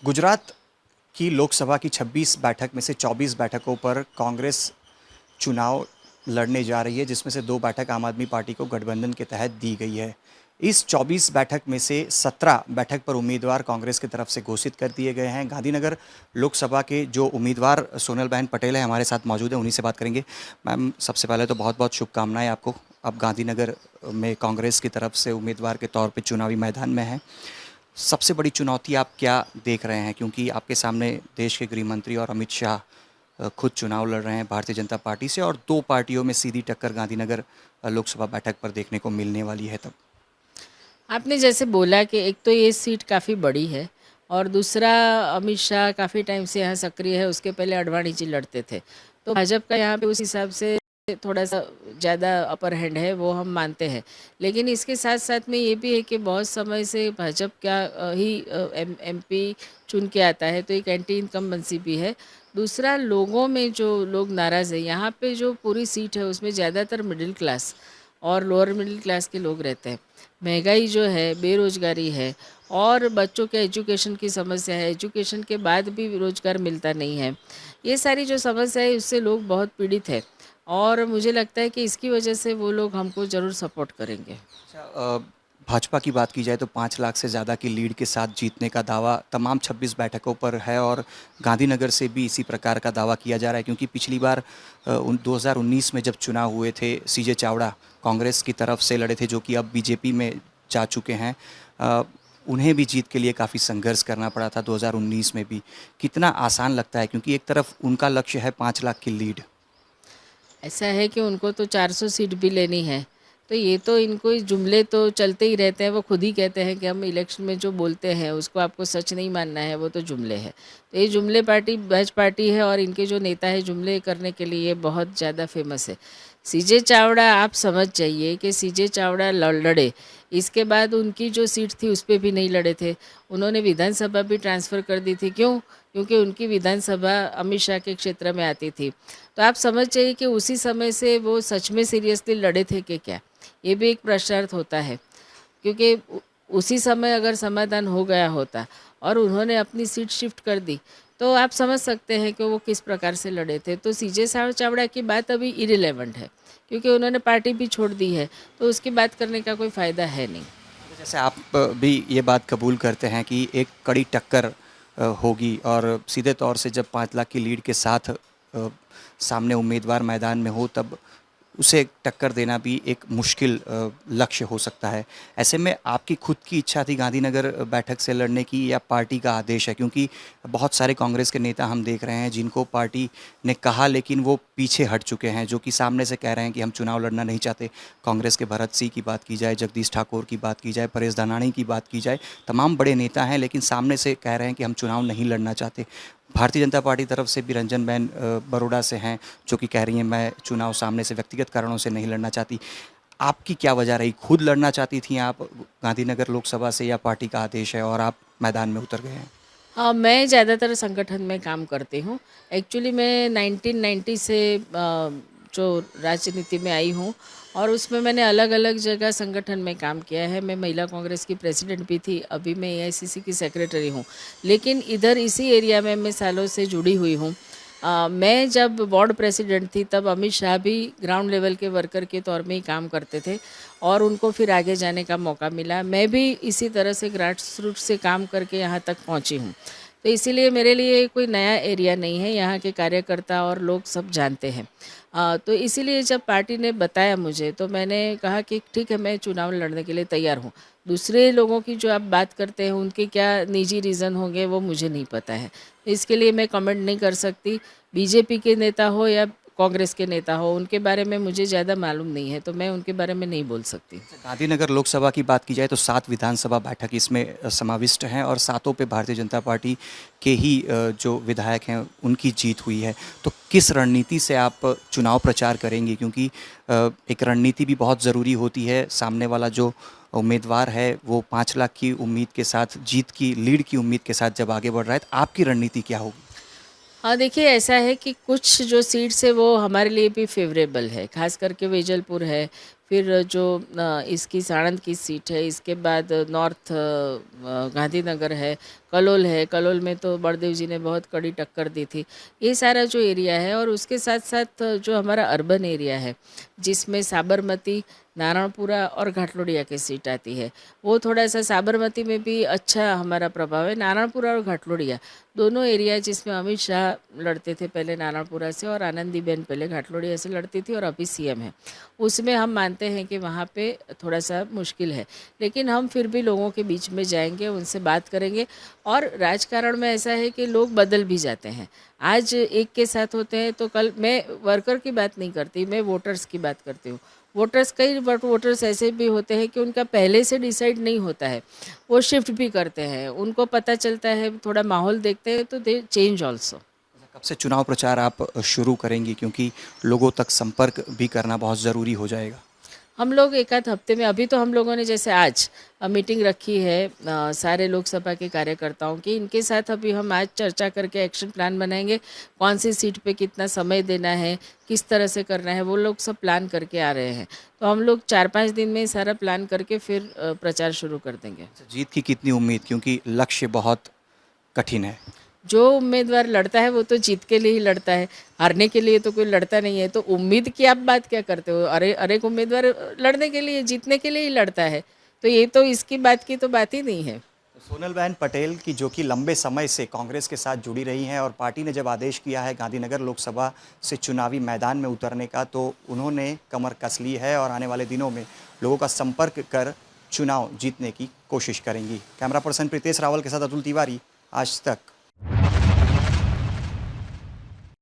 गुजरात की लोकसभा की 26 बैठक में से 24 बैठकों पर कांग्रेस चुनाव लड़ने जा रही है, जिसमें से 2 बैठक आम आदमी पार्टी को गठबंधन के तहत दी गई है। इस 24 बैठक में से 17 बैठक पर उम्मीदवार कांग्रेस की तरफ से घोषित कर दिए गए हैं। गांधीनगर लोकसभा के जो उम्मीदवार सोनल बहन पटेल है हमारे साथ मौजूद हैं, उन्हीं से बात करेंगे। मैम, सबसे पहले तो बहुत बहुत शुभकामनाएं आपको। आप गांधीनगर में कांग्रेस की तरफ से उम्मीदवार के तौर पर चुनावी मैदान में हैं। सबसे बड़ी चुनौती आप क्या देख रहे हैं, क्योंकि आपके सामने देश के गृह मंत्री और अमित शाह खुद चुनाव लड़ रहे हैं भारतीय जनता पार्टी से, और 2 पार्टियों में सीधी टक्कर गांधीनगर लोकसभा बैठक पर देखने को मिलने वाली है। तब आपने जैसे बोला कि एक तो ये सीट काफ़ी बड़ी है और दूसरा अमित शाह काफ़ी टाइम से यहाँ सक्रिय है। उसके पहले अडवाणी जी लड़ते थे, तो भाजपा का यहाँ पे उस हिसाब से थोड़ा सा ज़्यादा अपर हैंड है, वो हम मानते हैं। लेकिन इसके साथ साथ में ये भी है कि बहुत समय से भाजपा का ही एमपी चुन के आता है, तो एक एंटी इनकम्बेंसी भी है। दूसरा, लोगों में जो लोग नाराज़ है, यहाँ पे जो पूरी सीट है उसमें ज़्यादातर मिडिल क्लास और लोअर मिडिल क्लास के लोग रहते हैं। महंगाई जो है, बेरोज़गारी है और बच्चों के एजुकेशन की समस्या है, एजुकेशन के बाद भी रोज़गार मिलता नहीं है। ये सारी जो समस्या है उससे लोग बहुत पीड़ित है और मुझे लगता है कि इसकी वजह से वो लोग हमको ज़रूर सपोर्ट करेंगे। अच्छा, भाजपा की बात की जाए तो 5 लाख से ज़्यादा की लीड के साथ जीतने का दावा तमाम 26 बैठकों पर है, और गांधीनगर से भी इसी प्रकार का दावा किया जा रहा है, क्योंकि पिछली बार 2019 में जब चुनाव हुए थे, सीजे चावड़ा कांग्रेस की तरफ से लड़े थे, जो कि अब बीजेपी में जा चुके हैं। अ, उन्हें भी जीत के लिए काफ़ी संघर्ष करना पड़ा था 2019 में भी। कितना आसान लगता है, क्योंकि एक तरफ उनका लक्ष्य है 5 लाख की लीड। ऐसा है कि उनको तो 400 सीट भी लेनी है, तो ये तो इनको जुमले तो चलते ही रहते हैं। वो खुद ही कहते हैं कि हम इलेक्शन में जो बोलते हैं उसको आपको सच नहीं मानना है, वो तो जुमले हैं। तो ये जुमले पार्टी बैच पार्टी है और इनके जो नेता है जुमले करने के लिए बहुत ज़्यादा फेमस है। सीजे चावड़ा, आप समझ जाइए कि सीजे चावड़ा लड़े, इसके बाद उनकी जो सीट थी उस पर भी नहीं लड़े थे। उन्होंने विधानसभा भी ट्रांसफ़र कर दी थी। क्यों? क्योंकि उनकी विधानसभा अमित शाह के क्षेत्र में आती थी। तो आप समझ जाइए कि उसी समय से वो सच में सीरियसली लड़े थे कि क्या, ये भी एक प्रश्नार्थ होता है। क्योंकि उसी समय अगर समाधान हो गया होता और उन्होंने अपनी सीट शिफ्ट कर दी, तो आप समझ सकते हैं कि वो किस प्रकार से लड़े थे। तो सीजे चावड़ा की बात अभी इरिलेवेंट है, क्योंकि उन्होंने पार्टी भी छोड़ दी है, तो उसकी बात करने का कोई फ़ायदा है नहीं। जैसे आप भी ये बात कबूल करते हैं कि एक कड़ी टक्कर होगी, और सीधे तौर से जब 5 लाख की लीड के साथ सामने उम्मीदवार मैदान में हो, तब उसे टक्कर देना भी एक मुश्किल लक्ष्य हो सकता है। ऐसे में आपकी खुद की इच्छा थी गांधीनगर बैठक से लड़ने की, या पार्टी का आदेश है? क्योंकि बहुत सारे कांग्रेस के नेता हम देख रहे हैं जिनको पार्टी ने कहा, लेकिन वो पीछे हट चुके हैं, जो कि सामने से कह रहे हैं कि हम चुनाव लड़ना नहीं चाहते। कांग्रेस के भरत सिंह की बात की जाए, जगदीश ठाकुर की बात की जाए, परेश दानाणी की बात की जाए, तमाम बड़े नेता हैं, लेकिन सामने से कह रहे हैं कि हम चुनाव नहीं लड़ना चाहते। भारतीय जनता पार्टी तरफ से भी रंजन बहन बड़ौदा से हैं, जो कि कह रही हैं मैं चुनाव सामने से व्यक्तिगत कारणों से नहीं लड़ना चाहती। आपकी क्या वजह रही? खुद लड़ना चाहती थी आप गांधीनगर लोकसभा से, या पार्टी का आदेश है और आप मैदान में उतर गए हैं? मैं ज़्यादातर संगठन में काम करती हूँ। एक्चुअली मैं 1990 से जो राजनीति में आई हूँ और उसमें मैंने अलग अलग जगह संगठन में काम किया है। मैं महिला कांग्रेस की प्रेसिडेंट भी थी, अभी मैं एआईसीसी की सेक्रेटरी हूँ। लेकिन इधर इसी एरिया में मैं सालों से जुड़ी हुई हूँ। मैं जब वार्ड प्रेसिडेंट थी तब अमित शाह भी ग्राउंड लेवल के वर्कर के तौर में ही काम करते थे और उनको फिर आगे जाने का मौका मिला। मैं भी इसी तरह से ग्रास रूट से काम करके यहाँ तक पहुँची हूँ। तो इसीलिए मेरे लिए कोई नया एरिया नहीं है, यहाँ के कार्यकर्ता और लोग सब जानते हैं। तो इसीलिए जब पार्टी ने बताया मुझे, तो मैंने कहा कि ठीक है, मैं चुनाव लड़ने के लिए तैयार हूँ। दूसरे लोगों की जो आप बात करते हैं उनके क्या निजी रीज़न होंगे वो मुझे नहीं पता है, इसके लिए मैं कमेंट नहीं कर सकती। बीजेपी के नेता हो या कांग्रेस के नेता हो, उनके बारे में मुझे ज़्यादा मालूम नहीं है, तो मैं उनके बारे में नहीं बोल सकती। गांधीनगर लोकसभा की बात की जाए तो 7 विधानसभा बैठक इसमें समाविष्ट हैं, और सातों पे भारतीय जनता पार्टी के ही जो विधायक हैं उनकी जीत हुई है। तो किस रणनीति से आप चुनाव प्रचार करेंगे? क्योंकि एक रणनीति भी बहुत ज़रूरी होती है। सामने वाला जो उम्मीदवार है वो 5 लाख की उम्मीद के साथ, जीत की लीड की उम्मीद के साथ जब आगे बढ़ रहा है, तो आपकी रणनीति क्या होगी? हाँ, देखिए ऐसा है कि कुछ जो सीट्स है वो हमारे लिए भी फेवरेबल है, खास करके वेजलपुर है, फिर जो इसकी साणंद की सीट है, इसके बाद नॉर्थ गांधीनगर है, कलोल है। कलोल में तो बड़देव जी ने बहुत कड़ी टक्कर दी थी। ये सारा जो एरिया है, और उसके साथ साथ जो हमारा अर्बन एरिया है जिसमें साबरमती, नारायणपुरा और घाटलोडिया की सीट आती है, वो थोड़ा सा साबरमती में भी अच्छा हमारा प्रभाव है। नारायणपुरा और घाटलोडिया दोनों एरिया जिसमें अमित शाह लड़ते थे पहले नारायणपुरा से, और आनंदीबेन पहले घाटलोडिया से लड़ती थी और अभी सीएम है, उसमें हम मानते हैं कि वहाँ पे थोड़ा सा मुश्किल है। लेकिन हम फिर भी लोगों के बीच में जाएंगे, उनसे बात करेंगे। और राजकारण में ऐसा है कि लोग बदल भी जाते हैं। आज एक के साथ होते हैं तो कल, मैं वर्कर की बात नहीं करती, मैं वोटर्स की बात करती हूँ। वोटर्स, कई वोटर्स ऐसे भी होते हैं कि उनका पहले से डिसाइड नहीं होता है, वो शिफ्ट भी करते हैं, उनको पता चलता है, थोड़ा माहौल देखते हैं तो दे चेंज ऑल्सो। कब से चुनाव प्रचार आप शुरू करेंगी, क्योंकि लोगों तक संपर्क भी करना बहुत ज़रूरी हो जाएगा? हम लोग एक आध हफ्ते में, अभी तो हम लोगों ने जैसे आज मीटिंग रखी है सारे लोकसभा के कार्यकर्ताओं की, इनके साथ अभी हम आज चर्चा करके एक्शन प्लान बनाएंगे। कौन सी सीट पे कितना समय देना है, किस तरह से करना है, वो लोग सब प्लान करके आ रहे हैं। तो हम लोग 4-5 दिन में सारा प्लान करके फिर प्रचार शुरू कर देंगे। जीत की कितनी उम्मीद, क्योंकि लक्ष्य बहुत कठिन है? जो उम्मीदवार लड़ता है वो तो जीत के लिए ही लड़ता है, हारने के लिए तो कोई लड़ता नहीं है। तो उम्मीद की आप बात क्या करते हो? अरे हर एक उम्मीदवार लड़ने के लिए, जीतने के लिए ही लड़ता है। तो ये तो इसकी बात की तो बात ही नहीं है। सोनलबहन पटेल की, जो कि लंबे समय से कांग्रेस के साथ जुड़ी रही हैं, और पार्टी ने जब आदेश किया है गांधीनगर लोकसभा से चुनावी मैदान में उतरने का, तो उन्होंने कमर कस ली है और आने वाले दिनों में लोगों का संपर्क कर चुनाव जीतने की कोशिश करेंगी। कैमरा पर्सन प्रीतेश रावल के साथ अतुल तिवारी, आज तक।